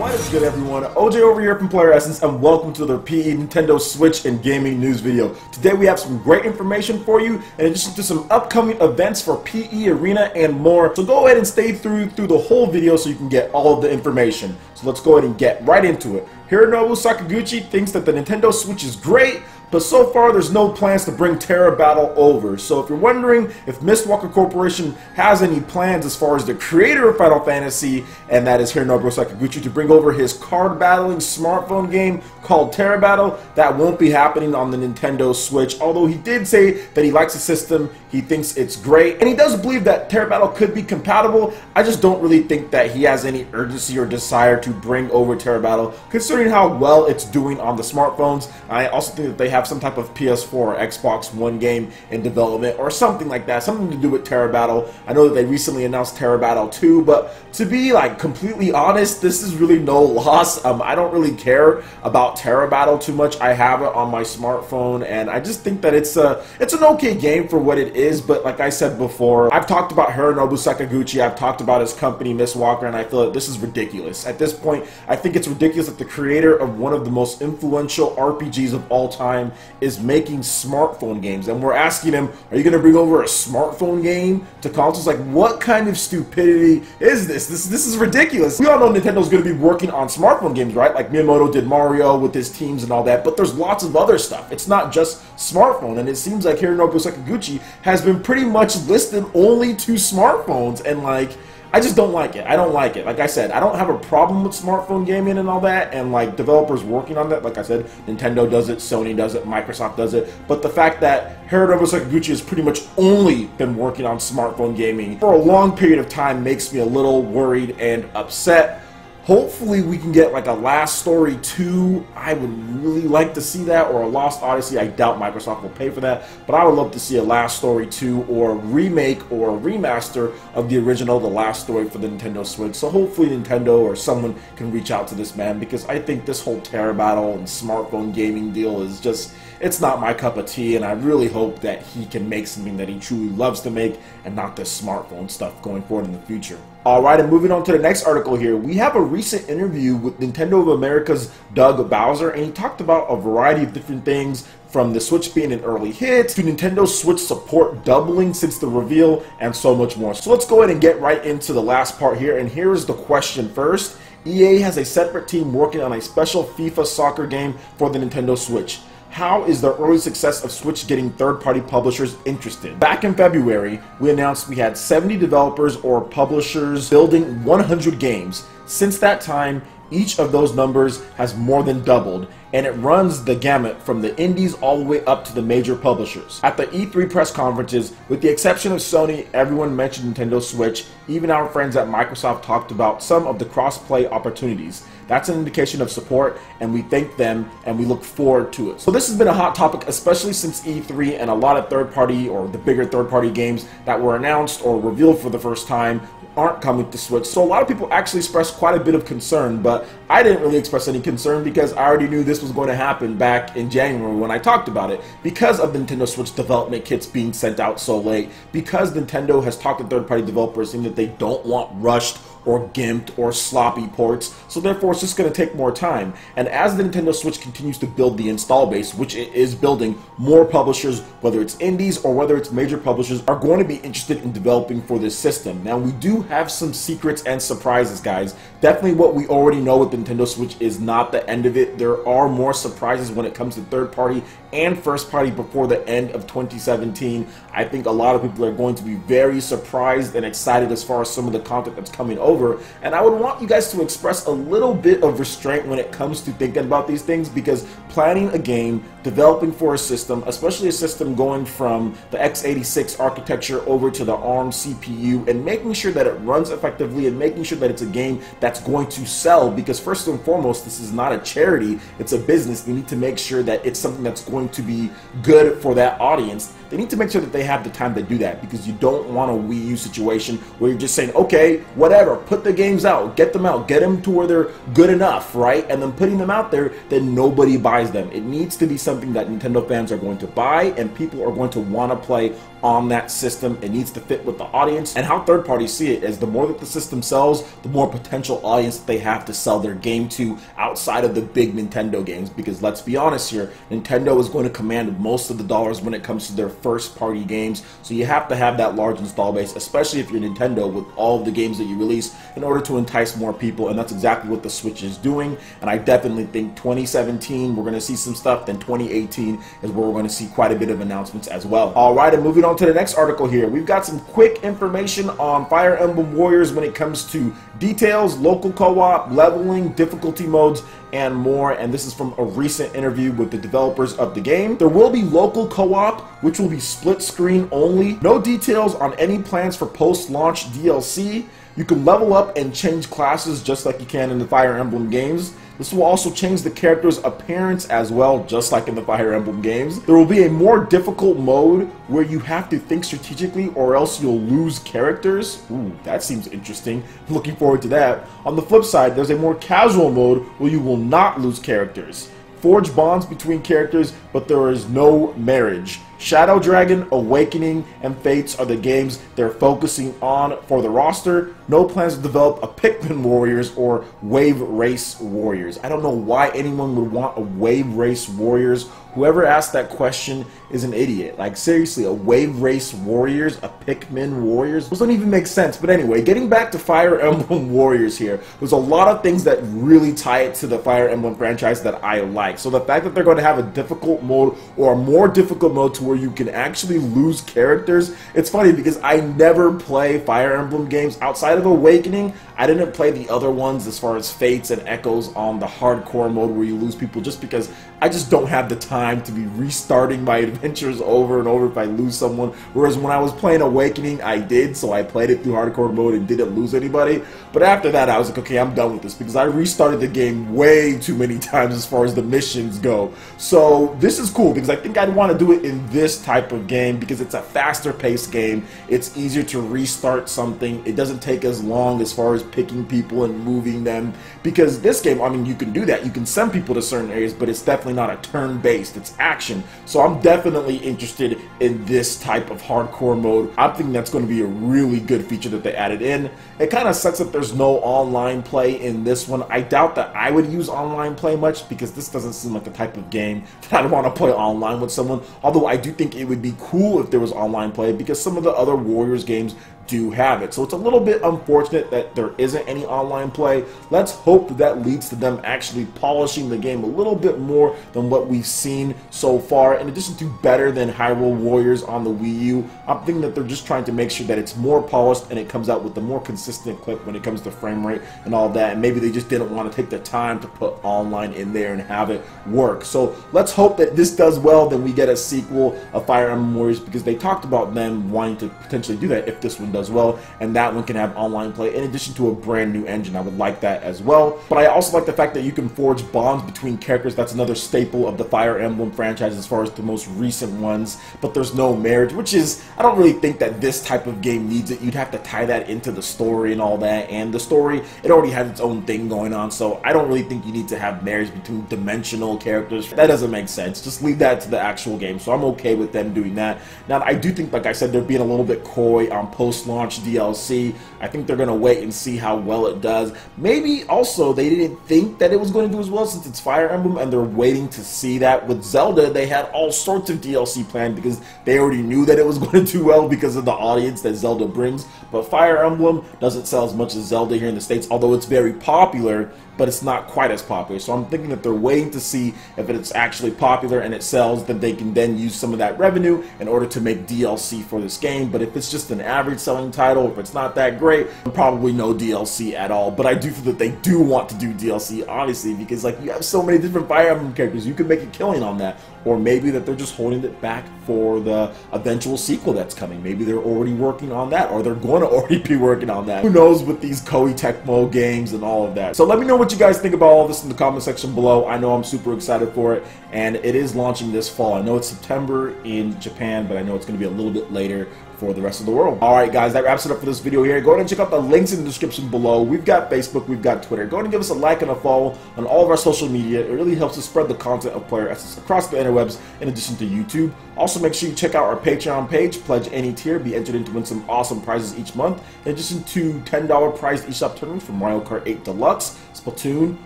What is good, everyone? OJ over here from PlayerEssence, and welcome to the PE Nintendo Switch and Gaming News video. Today we have some great information for you, in addition to some upcoming events for PE Arena and more. So go ahead and stay through the whole video so you can get all of the information. So let's go ahead and get right into it. Hironobu Sakaguchi thinks that the Nintendo Switch is great, but so far there's no plans to bring Terra Battle over. So if you're wondering if Mistwalker Corporation has any plans as far as the creator of Final Fantasy, and that is Hironobu Sakaguchi, to bring over his card battling smartphone game called Terra Battle, that won't be happening on the Nintendo Switch. Although he did say that he likes the system, he thinks it's great, and he does believe that Terra Battle could be compatible. I just don't really think that he has any urgency or desire to bring over Terra Battle, considering how well it's doing on the smartphones. I also think that they have some type of PS4 or Xbox One game in development or something like that, something to do with Terra Battle. I know that they recently announced Terra Battle 2, but to be like completely honest, this is really no loss. I don't really care about Terra Battle too much. I have it on my smartphone, and I just think that it's an okay game for what it is. But like I said before, I've talked about Hironobu Sakaguchi, I've talked about his company Mistwalker, and I feel that this is ridiculous. At this point, I think it's ridiculous that the creator of one of the most influential RPGs of all time is making smartphone games, and we're asking him, are you going to bring over a smartphone game to consoles? Like, what kind of stupidity is this? This is ridiculous. We all know Nintendo's going to be working on smartphone games, right? Like Miyamoto did Mario with his teams and all that, but there's lots of other stuff. It's not just smartphone, and it seems like Hironobu Sakaguchi has been pretty much listed only to smartphones, and like, I just don't like it. I don't like it. Like I said, I don't have a problem with smartphone gaming and all that, and like developers working on that. Like I said, Nintendo does it, Sony does it, Microsoft does it. But the fact that Hironobu Sakaguchi has pretty much only been working on smartphone gaming for a long period of time makes me a little worried and upset. Hopefully we can get like a Last Story 2. I would really like to see that, or a Lost Odyssey. I doubt Microsoft will pay for that, but I would love to see a Last Story 2 or a remake or a remaster of the original The Last Story for the Nintendo Switch. So hopefully Nintendo or someone can reach out to this man, because I think this whole Terra Battle and smartphone gaming deal is just, it's not my cup of tea, and I really hope that he can make something that he truly loves to make and not this smartphone stuff going forward in the future. Alright, and moving on to the next article here, we have a recent interview with Nintendo of America's Doug Bowser, and he talked about a variety of different things, from the Switch being an early hit, to Nintendo Switch support doubling since the reveal, and so much more. So let's go ahead and get right into the last part here, and here's the question first. EA has a separate team working on a special FIFA soccer game for the Nintendo Switch. How is the early success of Switch getting third-party publishers interested? Back in February, we announced we had 70 developers or publishers building 100 games. Since that time, each of those numbers has more than doubled, and it runs the gamut from the indies all the way up to the major publishers. At the E3 press conferences, with the exception of Sony, everyone mentioned Nintendo Switch. Even our friends at Microsoft talked about some of the cross-play opportunities. That's an indication of support, and we thank them and we look forward to it. So this has been a hot topic, especially since E3, and a lot of third-party or the bigger third-party games that were announced or revealed for the first time aren't coming to Switch. So a lot of people actually expressed quite a bit of concern, but I didn't really express any concern because I already knew this was going to happen back in January when I talked about it, because of the Nintendo Switch development kits being sent out so late, because Nintendo has talked to third-party developers saying that they don't want rushed or gimped or sloppy ports, so therefore it's just going to take more time. And as the Nintendo Switch continues to build the install base, which it is building, more publishers, whether it's indies or whether it's major publishers, are going to be interested in developing for this system. Now, we do have some secrets and surprises, guys. Definitely what we already know with the Nintendo Switch is not the end of it. There are more surprises when it comes to third party and first party before the end of 2017. I think a lot of people are going to be very surprised and excited as far as some of the content that's coming over, and I would want you guys to express a little bit of restraint when it comes to thinking about these things, because planning a game, developing for a system, especially a system going from the x86 architecture over to the ARM CPU, and making sure that it runs effectively and making sure that it's a game that's going to sell, because first and foremost, this is not a charity, it's a business. They need to make sure that it's something that's going to be good for that audience. They need to make sure that they have the time to do that, because you don't want a Wii U situation where you're just saying, okay, whatever, put the games out, get them to where they're good enough, right? And then putting them out there, then nobody buys them. It needs to be something that Nintendo fans are going to buy and people are going to want to play on that system. It needs to fit with the audience, and how third parties see it is the more that the system sells, the more potential audience that they have to sell their game to outside of the big Nintendo games, because let's be honest here, Nintendo is going to command most of the dollars when it comes to their first party games, so you have to have that large install base, especially if you're Nintendo, with all of the games that you release in order to entice more people, and that's exactly what the Switch is doing. And I definitely think 2017 we're going to see some stuff, then 2018 is where we're going to see quite a bit of announcements as well. Alright, and moving on to the next article here, we've got some quick information on Fire Emblem Warriors when it comes to details, local co-op, leveling, difficulty modes, and more. And this is from a recent interview with the developers of the game. There will be local co-op, which will be split screen only. No details on any plans for post-launch DLC. You can level up and change classes just like you can in the Fire Emblem games. This will also change the character's appearance as well, just like in the Fire Emblem games. There will be a more difficult mode where you have to think strategically or else you'll lose characters. Ooh, that seems interesting. Looking forward to that. On the flip side, there's a more casual mode where you will not lose characters. Forge bonds between characters, but there is no marriage. Shadow Dragon, Awakening, and Fates are the games they're focusing on for the roster. No plans to develop a Pikmin Warriors or Wave Race Warriors. I don't know why anyone would want a Wave Race Warriors. Whoever asked that question is an idiot. Like, seriously, a Wave Race Warriors, a Pikmin Warriors? Those don't even make sense. But anyway, getting back to Fire Emblem Warriors here, there's a lot of things that really tie it to the Fire Emblem franchise that I like. So the fact that they're going to have a difficult mode or a more difficult mode to where you can actually lose characters, it's funny because I never play Fire Emblem games outside of Awakening. I didn't play the other ones as far as Fates and Echoes on the hardcore mode where you lose people, just because I just don't have the time to be restarting my adventures over and over if I lose someone. Whereas when I was playing Awakening, I did, so I played it through hardcore mode and didn't lose anybody. But after that, I was like, okay, I'm done with this because I restarted the game way too many times as far as the missions go. So this is cool because I think I'd want to do it in this type of game because it's a faster paced game. It's easier to restart something. It doesn't take as long as far as picking people and moving them, because this game, I mean, you can do that. You can send people to certain areas, but it's definitely not a turn-based. It's action. So I'm definitely interested in this type of hardcore mode. I'm thinking that's going to be a really good feature that they added in. It kind of sucks that there's no online play in this one. I doubt that I would use online play much because this doesn't seem like the type of game that I'd want to play online with someone. Although I do think it would be cool if there was online play because some of the other Warriors games do have it. So it's a little bit unfortunate that there isn't any online play. Let's hope that that leads to them actually polishing the game a little bit more than what we've seen so far. In addition to better than Hyrule Warriors on the Wii U, I'm thinking that they're just trying to make sure that it's more polished and it comes out with a more consistent clip when it comes to frame rate and all that. And maybe they just didn't want to take the time to put online in there and have it work. So let's hope that this does well, then we get a sequel of Fire Emblem Warriors, because they talked about them wanting to potentially do that if this one does well, and that one can have online play in addition to a brand new engine. I would like that as well. But I also like the fact that you can forge bonds between characters. That's another staple of the Fire Emblem franchise as far as the most recent ones. But there's no marriage, which is, I don't really think that this type of game needs it. You'd have to tie that into the story and all that, and the story, it already has its own thing going on, so I don't really think you need to have marriage between dimensional characters. That doesn't make sense. Just leave that to the actual game, so I'm okay with them doing that. Now, I do think, like I said, they're being a little bit coy on post-launch DLC. I think they're going to wait and see how well it does. Maybe also they didn't think that it was going to do as well since it's Fire Emblem, and they're waiting to see that. With Zelda, they had all sorts of DLC planned because they already knew that it was going to do well because of the audience that Zelda brings. But Fire Emblem doesn't sell as much as Zelda here in the States, although it's very popular, but it's not quite as popular. So I'm thinking that they're waiting to see if it's actually popular and it sells, then they can then use some of that revenue in order to make DLC for this game. But if it's just an average selling title, if it's not that great, probably no DLC at all. But I do feel that they do want to do DLC, honestly, because like you have so many different Fire Emblem characters, you could make a killing on that. Or maybe that they're just holding it back for the eventual sequel that's coming. Maybe they're already working on that, or they're going to already be working on that. Who knows with these Koei Tecmo games and all of that. So let me know what you guys think about all this in the comment section below. I know I'm super excited for it, and it is launching this fall. I know it's September in Japan, but I know it's going to be a little bit later for the rest of the world. Alright guys, that wraps it up for this video here. Go ahead and check out the links in the description below. We've got Facebook, we've got Twitter. Go ahead and give us a like and a follow on all of our social media. It really helps to spread the content of PlayerEssence across the interwebs in addition to YouTube. Also make sure you check out our Patreon page, pledge any tier, be entered in to win some awesome prizes each month, in addition to $10 prize eShop tournaments for Mario Kart 8 Deluxe, Splatoon,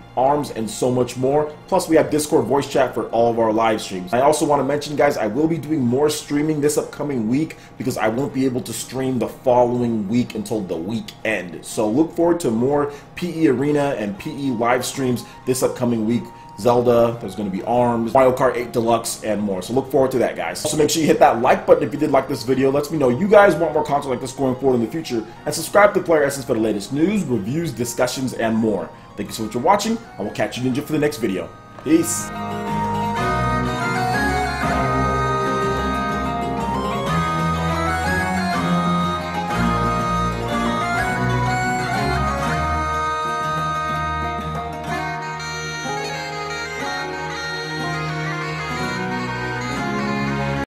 ARMS, and so much more. Plus we have Discord voice chat for all of our live streams. I also want to mention, guys, I will be doing more streaming this upcoming week because I won't be able to stream the following week until the weekend. So look forward to more PE Arena and PE live streams this upcoming week. Zelda, there's going to be ARMS, Mario Kart 8 Deluxe, and more. So look forward to that, guys. Also make sure you hit that like button if you did like this video. Lets me know you guys want more content like this going forward in the future. And subscribe to PlayerEssence for the latest news, reviews, discussions, and more. Thank you so much for watching. I will catch you ninja for the next video. Peace.